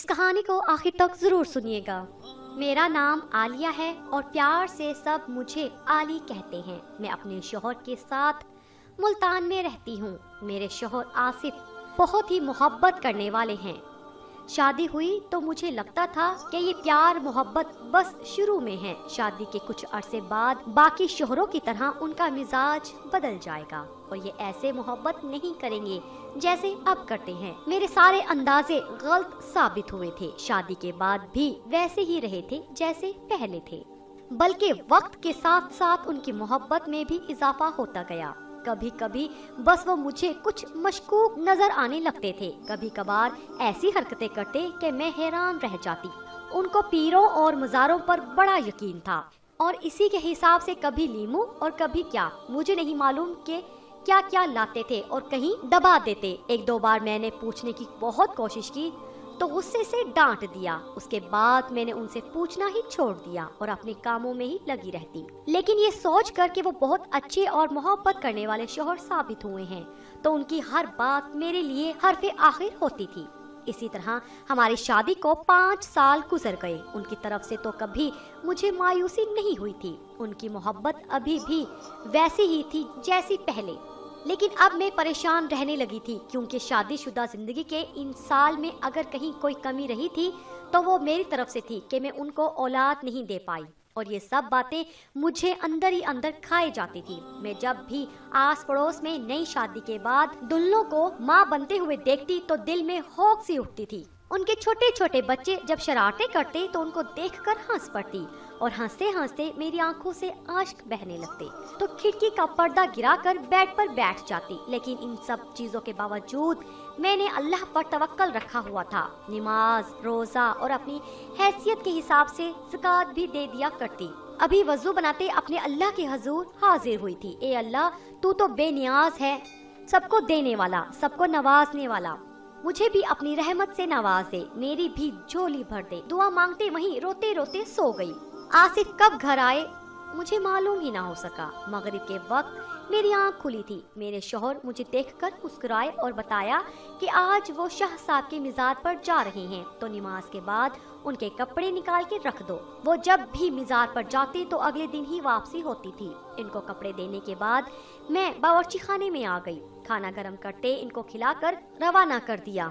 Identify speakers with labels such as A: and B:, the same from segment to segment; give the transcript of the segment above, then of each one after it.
A: اس کہانی کو آخر تک ضرور سنیے گا۔ میرا نام عالیہ ہے اور پیار سے سب مجھے عالی کہتے ہیں۔ میں اپنے شوہر کے ساتھ ملتان میں رہتی ہوں۔ میرے شوہر آصف بہت ہی محبت کرنے والے ہیں۔ شادی ہوئی تو مجھے لگتا تھا کہ یہ پیار محبت بس شروع میں ہے، شادی کے کچھ عرصے بعد باقی شوہروں کی طرح ان کا مزاج بدل جائے گا اور یہ ایسے محبت نہیں کریں گے جیسے اب کرتے ہیں۔ میرے سارے اندازے غلط ثابت ہوئے تھے، شادی کے بعد بھی ویسے ہی رہے تھے جیسے پہلے تھے، بلکہ وقت کے ساتھ ساتھ ان کی محبت میں بھی اضافہ ہوتا گیا۔ کبھی کبھی بس وہ مجھے کچھ مشکوک نظر آنے لگتے تھے، کبھی کبھار ایسی حرکتیں کرتے کہ میں حیران رہ جاتی۔ ان کو پیروں اور مزاروں پر بڑا یقین تھا اور اسی کے حساب سے کبھی لیمو اور کبھی کیا، مجھے نہیں معلوم کہ کیا کیا لاتے تھے اور کہیں دبا دیتے۔ ایک دو بار میں نے پوچھنے کی بہت کوشش کی تو غصے سے ڈانٹ دیا۔ اس کے بعد میں نے ان سے پوچھنا ہی چھوڑ دیا اور اپنے کاموں میں ہی لگی رہتی، لیکن یہ سوچ کر کہ وہ بہت اچھے اور محبت کرنے والے شوہر ثابت ہوئے ہیں تو ان کی ہر بات میرے لیے حرف آخر ہوتی تھی۔ اسی طرح ہماری شادی کو 5 سال گزر گئے۔ ان کی طرف سے تو کبھی مجھے مایوسی نہیں ہوئی تھی، ان کی محبت ابھی بھی ویسی ہی تھی جیسی پہلے، لیکن اب میں پریشان رہنے لگی تھی کیونکہ شادی شدہ زندگی کے ان سال میں اگر کہیں کوئی کمی رہی تھی تو وہ میری طرف سے تھی کہ میں ان کو اولاد نہیں دے پائی، اور یہ سب باتیں مجھے اندر ہی اندر کھائے جاتی تھی۔ میں جب بھی آس پڑوس میں نئی شادی کے بعد دلہنوں کو ماں بنتے ہوئے دیکھتی تو دل میں ہوک سی اٹھتی تھی۔ ان کے چھوٹے چھوٹے بچے جب شرارتیں کرتے تو ان کو دیکھ کر ہنس پڑتی اور ہنستے ہنستے میری آنکھوں سے اشک بہنے لگتے تو کھڑکی کا پردہ گرا کر بیڈ پر بیٹھ جاتی۔ لیکن ان سب چیزوں کے باوجود میں نے اللہ پر توکل رکھا ہوا تھا، نماز روزہ اور اپنی حیثیت کے حساب سے زکوٰۃ بھی دے دیا کرتی۔ ابھی وضو بناتے اپنے اللہ کے حضور حاضر ہوئی تھی، اے اللہ تو تو بے نیاز ہے، سب کو دینے والا، سب کو نوازنے والا، مجھے بھی اپنی رحمت سے نواز دے، میری بھی جھولی بھر دے۔ دعا مانگتے وہیں روتے روتے سو گئی۔ آصف کب گھر آئے مجھے معلوم ہی نہ ہو سکا۔ مغرب کے وقت میری آنکھ کھلی تھی، میرے شوہر مجھے دیکھ کر مسکرائے اور بتایا کہ آج وہ شاہ صاحب کے مزار پر جا رہے ہیں تو نماز کے بعد ان کے کپڑے نکال کے رکھ دو۔ وہ جب بھی مزار پر جاتے تو اگلے دن ہی واپسی ہوتی تھی۔ ان کو کپڑے دینے کے بعد میں باورچی خانے میں آ گئی، کھانا گرم کرتے ان کو کھلا کر روانہ کر دیا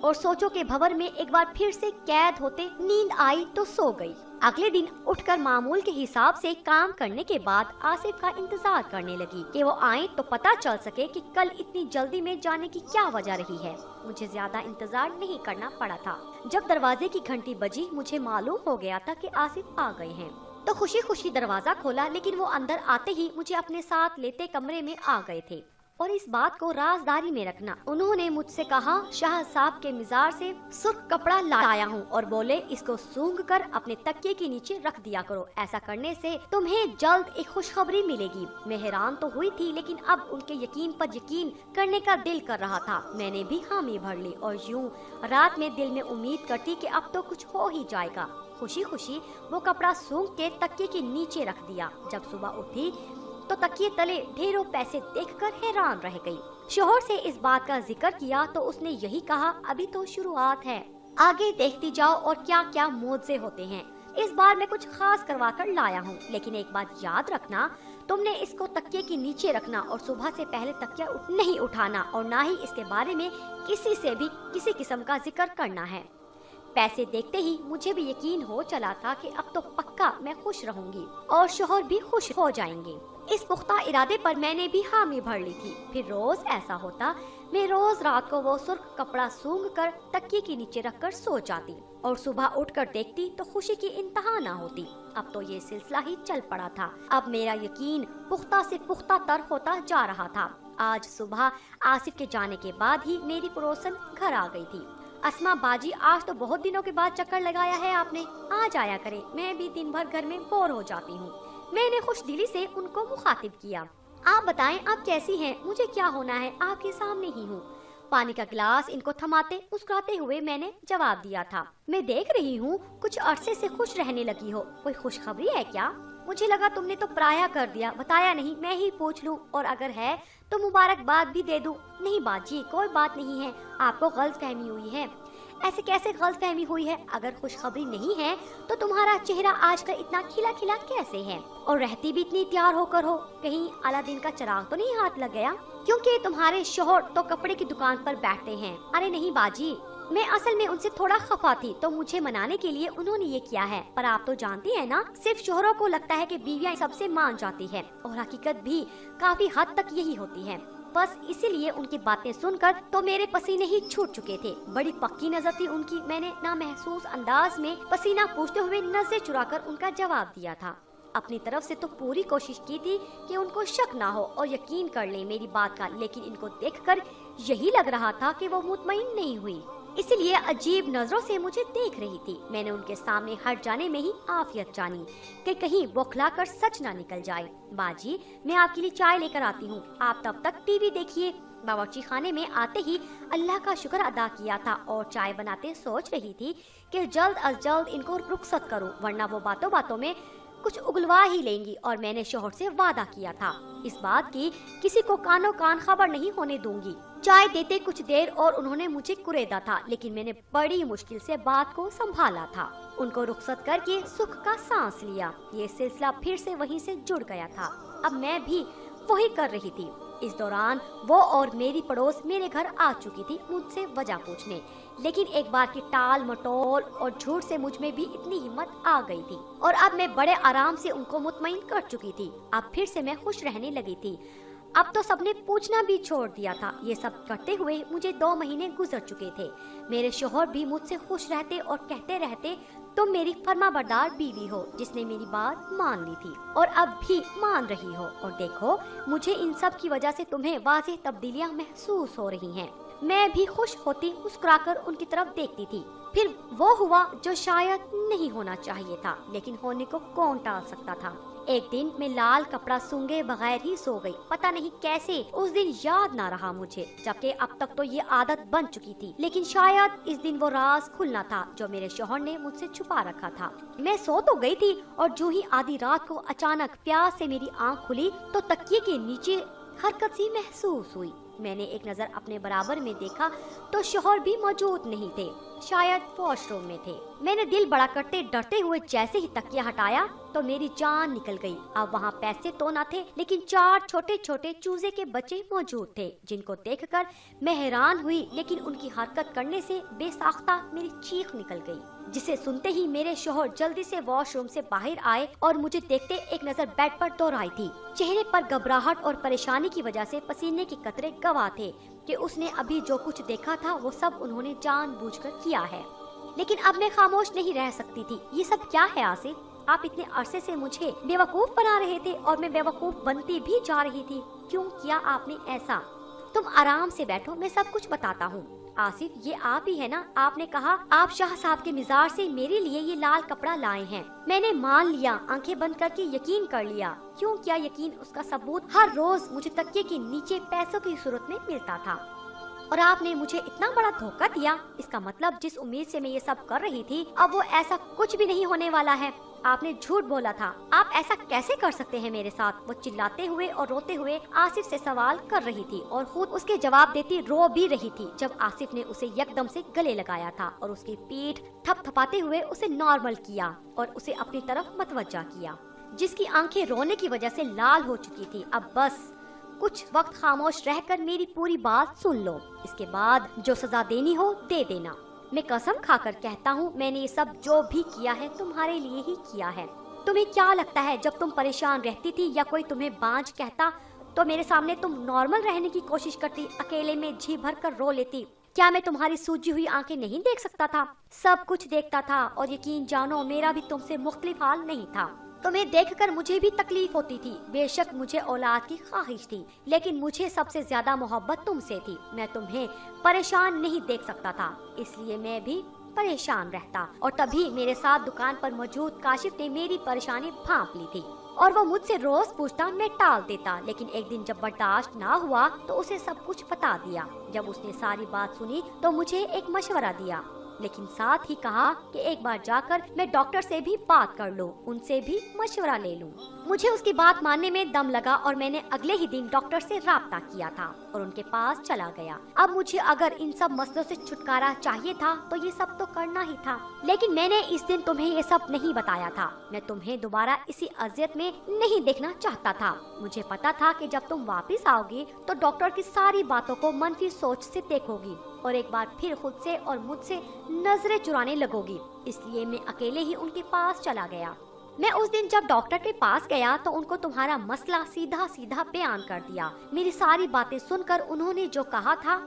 A: اور سوچو کے بھور میں ایک بار پھر سے قید ہوتے نیند آئی تو سو گئی۔ اگلے دن اٹھ کر معمول کے حساب سے کام کرنے کے بعد آصف کا انتظار کرنے لگی کہ وہ آئیں تو پتہ چل سکے کہ کل اتنی جلدی میں جانے کی کیا وجہ رہی ہے۔ مجھے زیادہ انتظار نہیں کرنا پڑا تھا۔ جب دروازے کی گھنٹی بجی مجھے معلوم ہو گیا تھا کہ آصف آ گئے ہیں تو خوشی خوشی دروازہ کھولا، لیکن وہ اندر آتے ہی مجھے اپنے ساتھ لیتے کمرے میں آ گئے تھے اور اس بات کو رازداری میں رکھنا۔ انہوں نے مجھ سے کہا شاہ صاحب کے مزار سے سرخ کپڑا لایا ہوں اور بولے اس کو سونگھ کر اپنے تکیے کے نیچے رکھ دیا کرو، ایسا کرنے سے تمہیں جلد ایک خوشخبری ملے گی۔ میں حیران تو ہوئی تھی لیکن اب ان کے یقین پر یقین کرنے کا دل کر رہا تھا۔ میں نے بھی حامی بھر لی اور یوں رات میں دل میں امید کرتی کہ اب تو کچھ ہو ہی جائے گا۔ خوشی خوشی وہ کپڑا سونگھ کے تکیے کے نیچے رکھ دیا۔ جب صبح اٹھی تو تکیے تلے ڈھیروں پیسے دیکھ کر حیران رہ گئی۔ شوہر سے اس بات کا ذکر کیا تو اس نے یہی کہا ابھی تو شروعات ہے، آگے دیکھتی جاؤ اور کیا کیا معجزے ہوتے ہیں۔ اس بار میں کچھ خاص کروا کر لایا ہوں، لیکن ایک بات یاد رکھنا، تم نے اس کو تکیے کے نیچے رکھنا اور صبح سے پہلے تکیہ نہیں اٹھانا اور نہ ہی اس کے بارے میں کسی سے بھی کسی قسم کا ذکر کرنا ہے۔ پیسے دیکھتے ہی مجھے بھی یقین ہو چلا تھا کہ اب تو پکا میں خوش رہوں گی اور شوہر بھی خوش ہو جائیں گے۔ اس پختہ ارادے پر میں نے بھی حامی بھر لی تھی۔ پھر روز ایسا ہوتا، میں روز رات کو وہ سرخ کپڑا سونگھ کر تکیے کے نیچے رکھ کر سو جاتی اور صبح اٹھ کر دیکھتی تو خوشی کی انتہا نہ ہوتی۔ اب تو یہ سلسلہ ہی چل پڑا تھا۔ اب میرا یقین پختہ سے پختہ تر ہوتا جا رہا تھا۔ آج صبح آصف کے جانے کے بعد ہی میری پڑوسن گھر آ گئی تھی۔ اسما باجی آج تو بہت دنوں کے بعد چکر لگایا ہے آپ نے، آج آیا کریں، میں بھی دن بھر گھر میں بور ہو جاتی ہوں۔ میں نے خوش دلی سے ان کو مخاطب کیا، آپ بتائیں آپ کیسی ہیں، مجھے کیا ہونا ہے، آپ کے سامنے ہی ہوں۔ پانی کا گلاس ان کو تھماتے مسکراتے ہوئے میں نے جواب دیا تھا، میں دیکھ رہی ہوں کچھ عرصے سے خوش رہنے لگی ہو، کوئی خوشخبری ہے کیا؟ مجھے لگا تم نے تو پرایا کر دیا، بتایا نہیں، میں ہی پوچھ لوں، اور اگر ہے تو مبارکباد بھی دے دوں۔ نہیں باجی کوئی بات نہیں ہے، آپ کو غلط فہمی ہوئی ہے، ऐसे कैसे गलतफहमी हुई है? अगर खुशखबरी नहीं है तो तुम्हारा चेहरा आजकल इतना खिला खिला कैसे है? और रहती भी इतनी तैयार होकर हो, कहीं अलादीन का चिराग तो नहीं हाथ लग गया? क्योंकि तुम्हारे शोहर तो कपड़े की दुकान पर बैठते हैं। अरे नहीं बाजी, मैं असल में उनसे थोड़ा खफा थी तो मुझे मनाने के लिए उन्होंने ये किया है। पर आप तो जानती हैं ना, सिर्फ शोहरों को लगता है कि बीवियां सबसे मान जाती है और हकीकत भी काफी हद तक यही होती है। बस इसीलिए उनकी बातें सुनकर तो मेरे पसीने ही छूट चुके थे। बड़ी पक्की नजर थी उनकी। मैंने ना महसूस अंदाज में पसीना पूछते हुए नजरें चुराकर उनका जवाब दिया था। अपनी तरफ से तो पूरी कोशिश की थी कि उनको शक ना हो और यकीन कर लें मेरी बात का, लेकिन इनको देखकर यही लग रहा था कि वो मुतमईन नहीं हुई, इसलिए अजीब नजरों से मुझे देख रही थी। मैंने उनके सामने हट जाने में ही आफियत जानी कि कहीं बौखला कर सच ना निकल जाए। बाजी, मैं आपके लिए चाय लेकर आती हूँ, आप तब तक टीवी देखिए। बावर्ची खाने में आते ही अल्लाह का शुक्र अदा किया था और चाय बनाते सोच रही थी कि जल्द अज जल्द इनको रुखसत करूँ, वरना वो बातों बातों में कुछ उगलवा ही लेंगी। और मैंने शोहर से वादा किया था इस बात की किसी को कानो कान खबर नहीं होने दूंगी। चाय देते कुछ देर और उन्होंने मुझे कुरेदा था, लेकिन मैंने बड़ी मुश्किल से बात को संभाला था। उनको रुखसत करके सुख का सांस लिया। ये सिलसिला फिर से वहीं से जुड़ गया था। अब मैं भी वही कर रही थी। इस दौरान वो और मेरी पड़ोस मेरे घर आ चुकी थी मुझसे वजह पूछने, लेकिन एक बार की टाल मटोल और झूठ से मुझ में भी इतनी हिम्मत आ गई थी और अब मैं बड़े आराम से उनको मुतमईन कर चुकी थी। अब फिर से मैं खुश रहने लगी थी। अब तो सबने पूछना भी छोड़ दिया था। ये सब करते हुए मुझे 2 महीने गुजर चुके थे। मेरे शोहर भी मुझसे खुश रहते और कहते रहते, तुम मेरी फरमाबरदार बीवी हो जिसने मेरी बात मान ली थी और अब भी मान रही हो। और देखो, मुझे इन सब की वजह से तुम्हें वाज़ेह तब्दीलियां महसूस हो रही हैं। मैं भी खुश होती मुस्कुराकर उनकी तरफ देखती थी। फिर वो हुआ जो शायद नहीं होना चाहिए था, लेकिन होने को कौन टाल सकता था। एक दिन मैं लाल कपड़ा सूंघे बगैर ही सो गई। पता नहीं कैसे उस दिन याद ना रहा मुझे, जबकि अब तक तो ये आदत बन चुकी थी। लेकिन शायद इस दिन वो राज खुलना था जो मेरे शौहर ने मुझसे छुपा रखा था। मैं सो तो गई थी और जो ही आधी रात को अचानक प्यास से मेरी आंख खुली तो तकिए के नीचे हरकत सी महसूस हुई। मैंने एक नजर अपने बराबर में देखा तो शौहर भी मौजूद नहीं थे, शायद वॉशरूम में थे। मैंने दिल बड़ा करते डरते हुए जैसे ही तकिया हटाया तो मेरी जान निकल गई। अब वहाँ पैसे तो न थे, लेकिन 4 छोटे छोटे चूजे के बच्चे मौजूद थे, जिनको देखकर मैं हैरान हुई। लेकिन उनकी हरकत करने से बेसाख्ता मेरी चीख निकल गई, जिसे सुनते ही मेरे शौहर जल्दी से वॉशरूम से बाहर आए और मुझे देखते एक नजर बेड पर दोहराई थी। चेहरे पर घबराहट और परेशानी की वजह से पसीने के कतरे गवाह थे कि उसने अभी जो कुछ देखा था वो सब उन्होंने जानबूझकर किया है। लेकिन अब मैं खामोश नहीं रह सकती थी। ये सब क्या है आसिफ? आप इतने अरसे से मुझे बेवकूफ बना रहे थे और मैं बेवकूफ बनती भी जा रही थी। क्यों किया आपने ऐसा? तुम आराम से बैठो, मैं सब कुछ बताता हूँ। आसिफ, ये आप ही है ना? आपने कहा आप शाह साहब के मिजार से मेरे लिए ये लाल कपड़ा लाए हैं। मैंने मान लिया, आंखें बंद करके यकीन कर लिया। क्यों किया यकीन? उसका सबूत हर रोज मुझे तकिए के नीचे पैसों की सूरत में मिलता था और आपने मुझे इतना बड़ा धोखा दिया। इसका मतलब जिस उम्मीद से मैं ये सब कर रही थी, अब वो ऐसा कुछ भी नहीं होने वाला है। आपने झूठ बोला था। आप ऐसा कैसे कर सकते हैं मेरे साथ? वो चिल्लाते हुए और रोते हुए आसिफ से सवाल कर रही थी और खुद उसके जवाब देती रो भी रही थी जब आसिफ ने उसे एकदम से गले लगाया था और उसकी पीठ थपथपाते हुए उसे नॉर्मल किया और उसे अपनी तरफ मतवज्जा किया, जिसकी आंखें रोने की वजह से लाल हो चुकी थी। अब बस कुछ वक्त खामोश रहकर मेरी पूरी बात सुन लो, इसके बाद जो सजा देनी हो दे देना। मैं कसम खाकर कहता हूँ, मैंने ये सब जो भी किया है तुम्हारे लिए ही किया है। तुम्हें क्या लगता है जब तुम परेशान रहती थी या कोई तुम्हें बांझ कहता तो मेरे सामने तुम नॉर्मल रहने की कोशिश करती, अकेले में जी भर कर रो लेती? क्या मैं तुम्हारी सूजी हुई आंखें नहीं देख सकता था? सब कुछ देखता था और यकीन जानो मेरा भी तुमसे मुख्तलिफ हाल नहीं था। तुम्हें देखकर मुझे भी तकलीफ होती थी। बेशक मुझे औलाद की ख्वाहिश थी, लेकिन मुझे सबसे ज्यादा मोहब्बत तुमसे थी। मैं तुम्हें परेशान नहीं देख सकता था, इसलिए मैं भी परेशान रहता। और तभी मेरे साथ दुकान पर मौजूद काशिफ ने मेरी परेशानी भांप ली थी और वो मुझसे रोज पूछता, मैं टाल देता। लेकिन एक दिन जब बर्दाश्त ना हुआ तो उसे सब कुछ बता दिया। जब उसने सारी बात सुनी तो मुझे एक मशवरा दिया। लेकिन साथ ही कहा कि एक बार जाकर मैं डॉक्टर से भी बात कर लूं, उनसे भी मशवरा ले लूं। मुझे उसकी बात मानने में दम लगा और मैंने अगले ही दिन डॉक्टर से राब्ता किया था और उनके पास चला गया। अब मुझे अगर इन सब मसलों से छुटकारा चाहिए था तो ये सब तो करना ही था, लेकिन मैंने इस दिन तुम्हें ये सब नहीं बताया था। मैं तुम्हें दोबारा इसी अजियत में नहीं देखना चाहता था। मुझे पता था कि जब तुम वापस आओगी तो डॉक्टर की सारी बातों को मनफी सोच से देखोगी और एक बार फिर खुद से और मुझसे नजरें चुराने लगोगी, इसलिए मैं अकेले ही उनके पास चला गया। मैं उस दिन जब डॉक्टर के पास गया तो उनको तुम्हारा मसला सीधा सीधा बयान कर दिया। मेरी सारी बातें सुनकर उन्होंने जो कहा था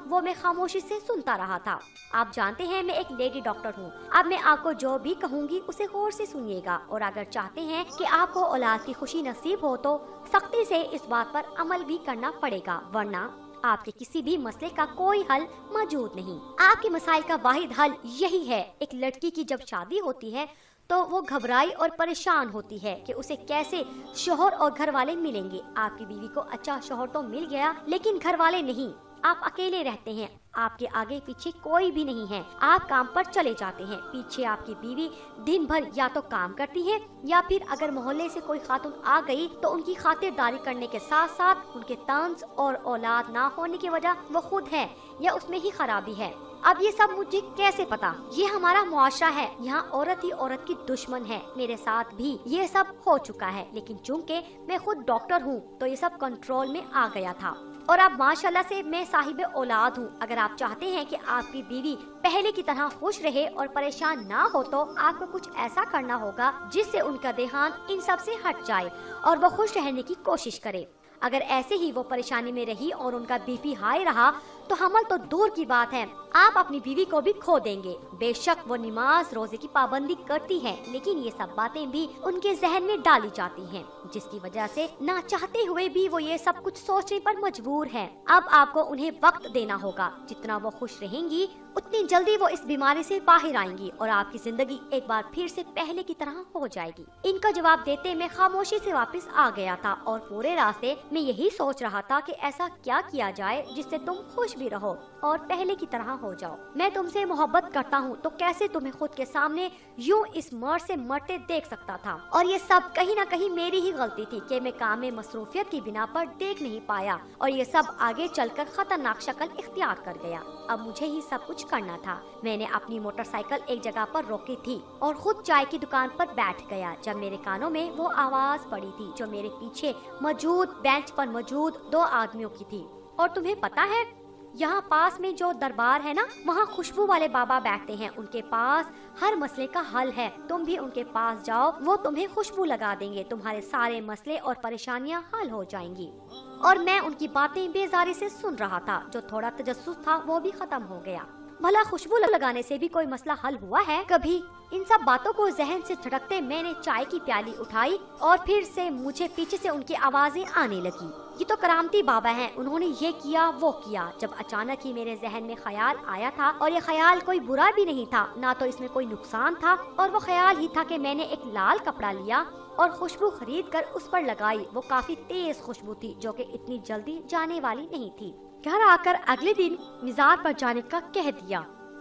A: वो मैं खामोशी से सुनता रहा था। आप जानते हैं मैं एक लेडी डॉक्टर हूँ। अब मैं आपको जो भी कहूँगी उसे गौर से सुनिएगा और अगर चाहते हैं कि आपको औलाद की खुशी नसीब हो तो सख्ती से इस बात पर अमल भी करना पड़ेगा, वरना आपके किसी भी मसले का कोई हल मौजूद नहीं। आपके मसाइल का वाहिद हल यही है। एक लड़की की जब शादी होती है तो वो घबराई और परेशान होती है कि उसे कैसे शोहर और घर वाले मिलेंगे। आपकी बीवी को अच्छा शोहर तो मिल गया लेकिन घर वाले नहीं। आप अकेले रहते हैं, आपके आगे पीछे कोई भी नहीं है। आप काम पर चले जाते हैं, पीछे आपकी बीवी दिन भर या तो काम करती है या फिर अगर मोहल्ले से कोई खातून आ गई तो उनकी खातिरदारी करने के साथ साथ उनके तंज और औलाद ना होने की वजह वो खुद है या उसमें ही खराबी है। अब ये सब मुझे कैसे पता? ये हमारा मुआशरा है, यहाँ औरत ही औरत की दुश्मन है। मेरे साथ भी ये सब हो चुका है, लेकिन चूंकि मैं खुद डॉक्टर हूँ तो ये सब कंट्रोल में आ गया था और अब माशाल्लाह से मैं साहिब औलाद हूँ। अगर आप चाहते हैं कि आपकी बीवी पहले की तरह खुश रहे और परेशान ना हो तो आपको कुछ ऐसा करना होगा जिससे उनका ध्यान इन सब से हट जाए और वो खुश रहने की कोशिश करे। अगर ऐसे ही वो परेशानी में रही और उनका बीपी हाई रहा तो हमल तो दूर की बात है, आप अपनी बीवी को भी खो देंगे। बेशक वो नमाज रोजे की पाबंदी करती है, लेकिन ये सब बातें भी उनके जहन में डाली जाती हैं, जिसकी वजह से ना चाहते हुए भी वो ये सब कुछ सोचने पर मजबूर है। अब आपको उन्हें वक्त देना होगा। जितना वो खुश रहेंगी उतनी जल्दी वो इस बीमारी से बाहर आएंगी और आपकी जिंदगी एक बार फिर से पहले की तरह हो जाएगी। इनका जवाब देते मैं खामोशी से वापस आ गया था और पूरे रास्ते मैं यही सोच रहा था कि ऐसा क्या किया जाए जिससे तुम खुश भी रहो और पहले की तरह हो जाओ। मैं तुमसे मोहब्बत करता हूँ तो कैसे तुम्हें खुद के सामने यूं इस मर्द से मरते देख सकता था। और ये सब कहीं ना कहीं मेरी ही गलती थी कि मैं काम में मसरूफियत की बिना पर देख नहीं पाया और ये सब आगे चलकर खतरनाक शक्ल इख्तियार कर गया। अब मुझे ही सब कुछ करना था। मैंने अपनी मोटरसाइकिल एक जगह पर रोकी थी और खुद चाय की दुकान पर बैठ गया जब मेरे कानों में वो आवाज पड़ी थी जो मेरे पीछे मौजूद बेंच पर मौजूद 2 आदमियों की थी। और तुम्हें पता है यहाँ पास में जो दरबार है ना, वहाँ खुशबू वाले बाबा बैठते हैं। उनके पास हर मसले का हल है। तुम भी उनके पास जाओ, वो तुम्हें खुशबू लगा देंगे, तुम्हारे सारे मसले और परेशानियाँ हल हो जाएंगी। और मैं उनकी बातें बेजारी से सुन रहा था। जो थोड़ा तजस्सुस था वो भी खत्म हो गया। भला खुशबू लगाने से भी कोई मसला हल हुआ है कभी? इन सब बातों को जहन से झटकते मैंने चाय की प्याली उठाई और फिर से मुझे पीछे से उनकी आवाजें आने लगी। ये तो करामती बाबा हैं, उन्होंने ये किया वो किया। जब अचानक ही मेरे जहन में ख्याल आया था और ये ख्याल कोई बुरा भी नहीं था, ना तो इसमें कोई नुकसान था, और वो ख्याल ही था कि मैंने एक लाल कपड़ा लिया और खुशबू खरीद कर उस पर लगाई। वो काफी तेज खुशबू थी जो कि इतनी जल्दी जाने वाली नहीं थी। घर आकर अगले दिन मिज़ार पर जाने का कह दिया।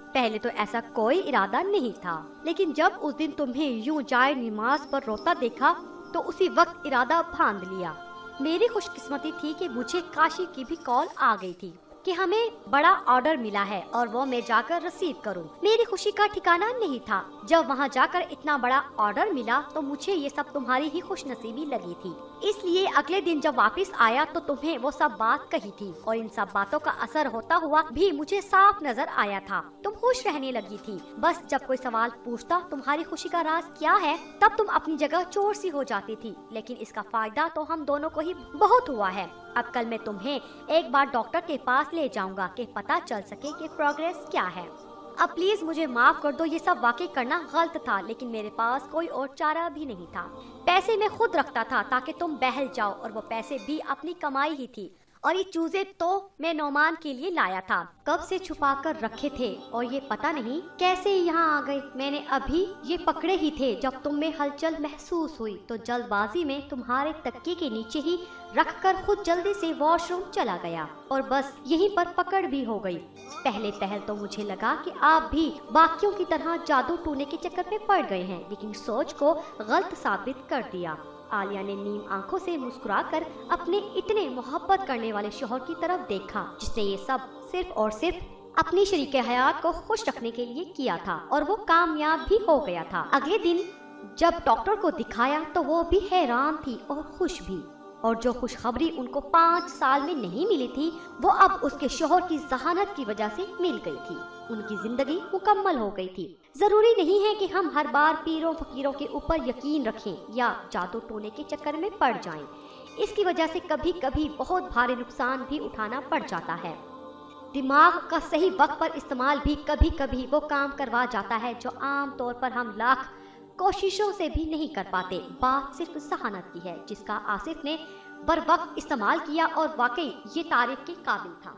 A: पहले तो ऐसा कोई इरादा नहीं था, लेकिन जब उस दिन तुम्हें यूं जाए नमाज पर रोता देखा तो उसी वक्त इरादा बांध लिया। मेरी खुशकिस्मती थी कि मुझे काशी की भी कॉल आ गई थी कि हमें बड़ा ऑर्डर मिला है और वो मैं जाकर रिसीव करूं। मेरी खुशी का ठिकाना नहीं था। जब वहां जाकर इतना बड़ा ऑर्डर मिला तो मुझे ये सब तुम्हारी ही खुशनसीबी लगी थी। इसलिए अगले दिन जब वापस आया तो तुम्हें वो सब बात कही थी और इन सब बातों का असर होता हुआ भी मुझे साफ नजर आया था। तुम खुश रहने लगी थी। बस जब कोई सवाल पूछता तुम्हारी खुशी का राज क्या है, तब तुम अपनी जगह चोर सी हो जाती थी। लेकिन इसका फायदा तो हम दोनों को ही बहुत हुआ है। अब कल मैं तुम्हें एक बार डॉक्टर के पास ले जाऊंगा कि पता चल सके कि प्रोग्रेस क्या है। अब प्लीज मुझे माफ कर दो, ये सब वाकई करना गलत था, लेकिन मेरे पास कोई और चारा भी नहीं था। पैसे मैं खुद रखता था ताकि तुम बहल जाओ और वो पैसे भी अपनी कमाई ही थी और ये चूजे तो मैं नौमान के लिए लाया था, कब से छुपा कर रखे थे और ये पता नहीं कैसे यहाँ आ गए। मैंने अभी ये पकड़े ही थे जब तुम में हलचल महसूस हुई तो जल्दबाजी में तुम्हारे तकिए के नीचे ही रखकर खुद जल्दी से वॉशरूम चला गया और बस यहीं पर पकड़ भी हो गई। पहले पहल तो मुझे लगा कि आप भी बाकियों की तरह जादू टूने के चक्कर में पड़ गए हैं, लेकिन सोच को गलत साबित कर दिया। आलिया ने नीम आंखों से मुस्कुराकर अपने इतने मोहब्बत करने वाले शौहर की तरफ देखा, जिसने ये सब सिर्फ और सिर्फ अपनी शरीके हयात को खुश रखने के लिए किया था और वो कामयाब भी हो गया था। अगले दिन जब डॉक्टर को दिखाया तो वो भी हैरान थी और खुश भी, और जो खुशखबरी उनको 5 साल में नहीं मिली थी वो अब उसके शौहर की जहानत की वजह से मिल गई थी। उनकी जिंदगी मुकम्मल हो गई थी। जरूरी नहीं है कि हम हर बार पीरों फकीरों के ऊपर यकीन रखें या जादू टोने के चक्कर में पड़ जाएं। इसकी वजह से कभी कभी बहुत भारी नुकसान भी उठाना पड़ जाता है। दिमाग का सही वक्त पर इस्तेमाल भी कभी कभी वो काम करवा जाता है जो आम तौर पर हम लाख कोशिशों से भी नहीं कर पाते। बात सिर्फ जहानत की है जिसका आसिफ ने बर वक्त इस्तेमाल किया और वाकई ये तारीफ के काबिल था।